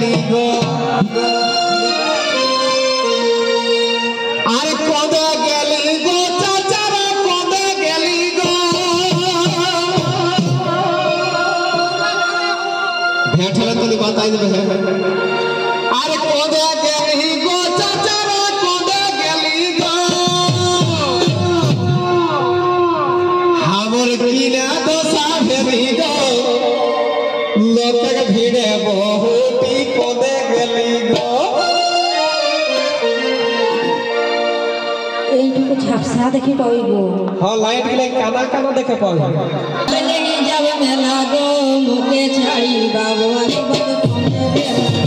गेली गो अरे कोदे गेली गो चाचारा कोदे गेली गो भेटले तो बताई दे अरे कोदे गेली गो चाचारा कोदे गेली गो हमर कीना दोसा भेली गो लोकक भिड़े बहुती कोदे गेली गो এইটুকু ঝাপসা দেখি পাই গো हां लाइट के काना काना देखे पाई चले जावे मेला गो मुके छाड़ी बाबू अरे बद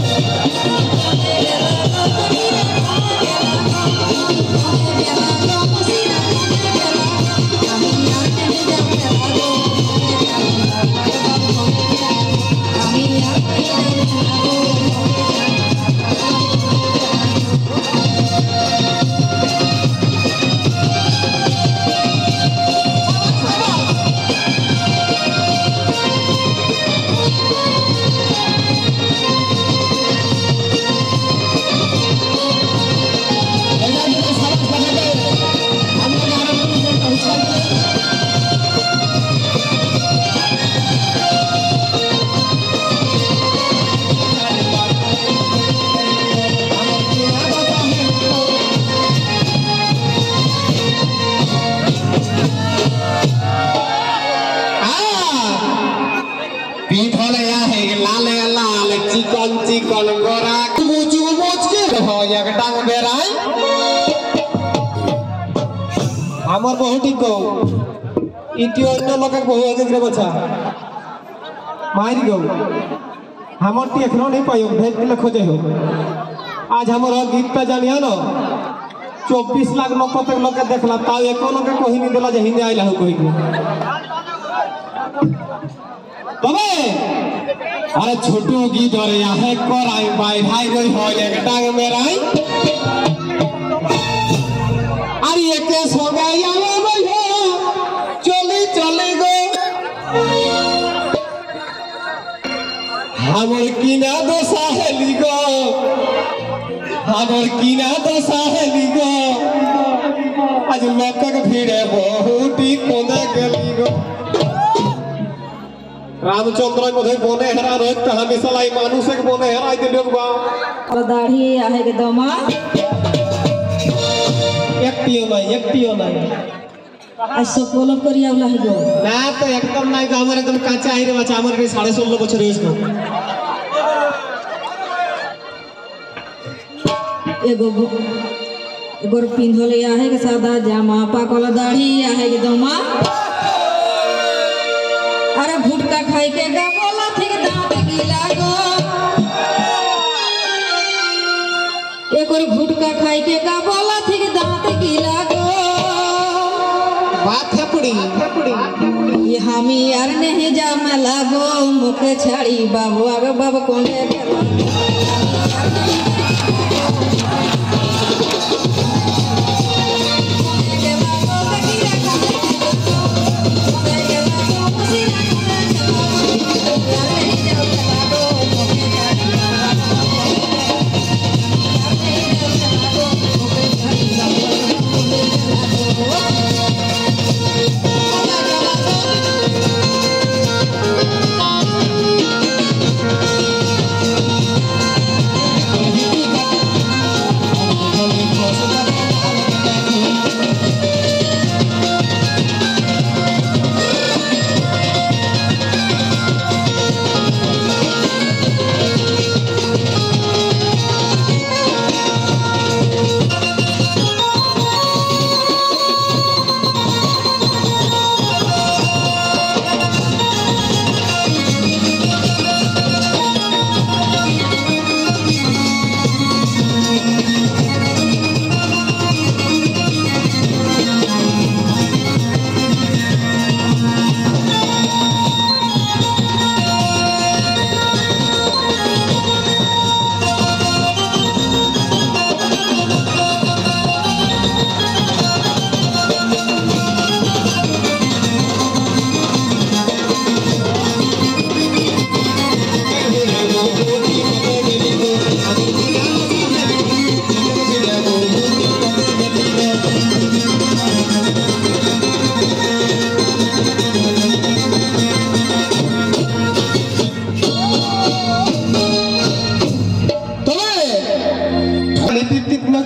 चिकन चिकन गोरा मुचु मुच के हो एक डांग बेराई हमर बहुटी को इति अन्य लोक बहु अग्रे बचा मार गो हमर ती एखनो नहीं पायो भेज के खोजे हो आज हमर गीत पे जानिया न 24 लाख लोग तक लोग देखला ता एको लोग कोही नहीं देला जे हिंदी आइला हो कोही तबे अरे छोटू गीत और यहाँ कर आई बाई भाई गई हो एक टांग में राई अरे ये केस हो गया यार भैया चले चले गो हमर कीना दो सहेली गो हमर कीना दो सहेली गो आज लोकक भीड़े बहुती कोना गेली गो रामचंद्र मधे बोने हरा रोज कहानी सलाई मानुष के बोने हराई दे लोग बा और दाढ़ी आहे के दमा एकटियो नहीं आज सब कोलम करिया वाला है गो ना तो एकदम नहीं तो हमारे एकदम काचा आई रे बच्चा हमारे के 16.5 बछर है इसको एगो पिंधले आहे के सादा जामा पाकल दाढ़ी आहे के दमा अरे भुटका खाई के गमोला थिक दांत गीला गो एक और भुटका खाई के गमोला थिक दांत गीला गो बात है पुड़ी ये हामी यार नहीं जा मैं लागो मुके छाड़ी बाबू आगे बाबू कोने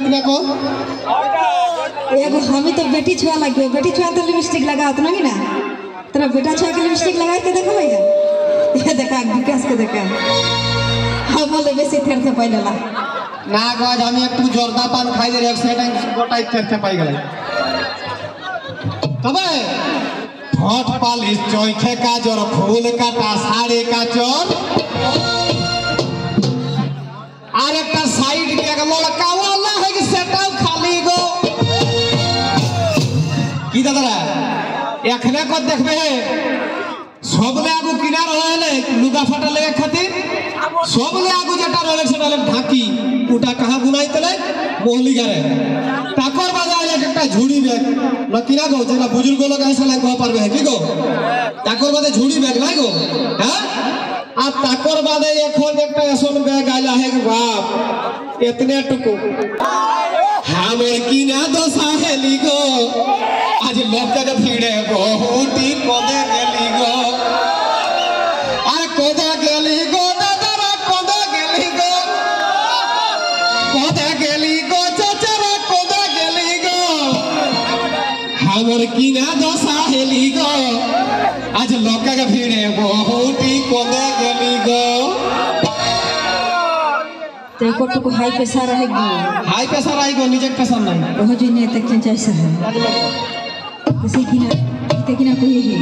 इतना को एगो हमें तो बेटी छुआ लगे बेटी छुआ तो लिपस्टिक लगाओ तो नहीं ना तेरा बेटा छुआ के लिपस्टिक लगा के देखो भैया ये देखा विकास के देखा हम बोले बेसी थेर से पहले ला ना गज हम एक जोरदा पान खाई दे रे सेटा गोटाई थेर पाई गेलै तबे ठोठ पालिश चोखे का जोर फूल काटा साड़ी का चोर আর একটা সাইড কে এক লড়কা वाला है कि সেটাও খালি গো কি দাদারা এখানে কত দেখবে সবলে আগু কিনার হলে লুগা ফাটা লাগে খাতির সবলে আগু যেটা রলে সেটা ঢাকি ওটা কাহা বুনাইতলে মোহলি গারে টাকর বাজারে একটা ঝুড়ি ব্যাগ না কিনা গো যেটা বুজুর্গ লোক আসে লাগে কহ পারবে কি গো টাকর বাদে ঝুড়ি ব্যাগ নাই গো হ্যাঁ আর টাকর বাদে এখন একটা এসন ব্যাগ আইলা হে বাপ এতনে টুকু আমার কিনা দশা হেলি গো আজ লোকটাকে ভিড়ে বহুটি কদে গেলি গো আর কদে গেলি গো দাদারা কদে গেলি গো চাচারা কদে গেলি গো আমার কিনা দশা হেলি গো আজ লোকটাকে ভিড়ে বহুটি কদে গেলি গো तो एक टुकु हाई प्रेशर रहेगी हाई प्रेशर आएगा निजे प्रेशर नहीं ओह जो ने तक जैसा है जैसे कि ना कोई है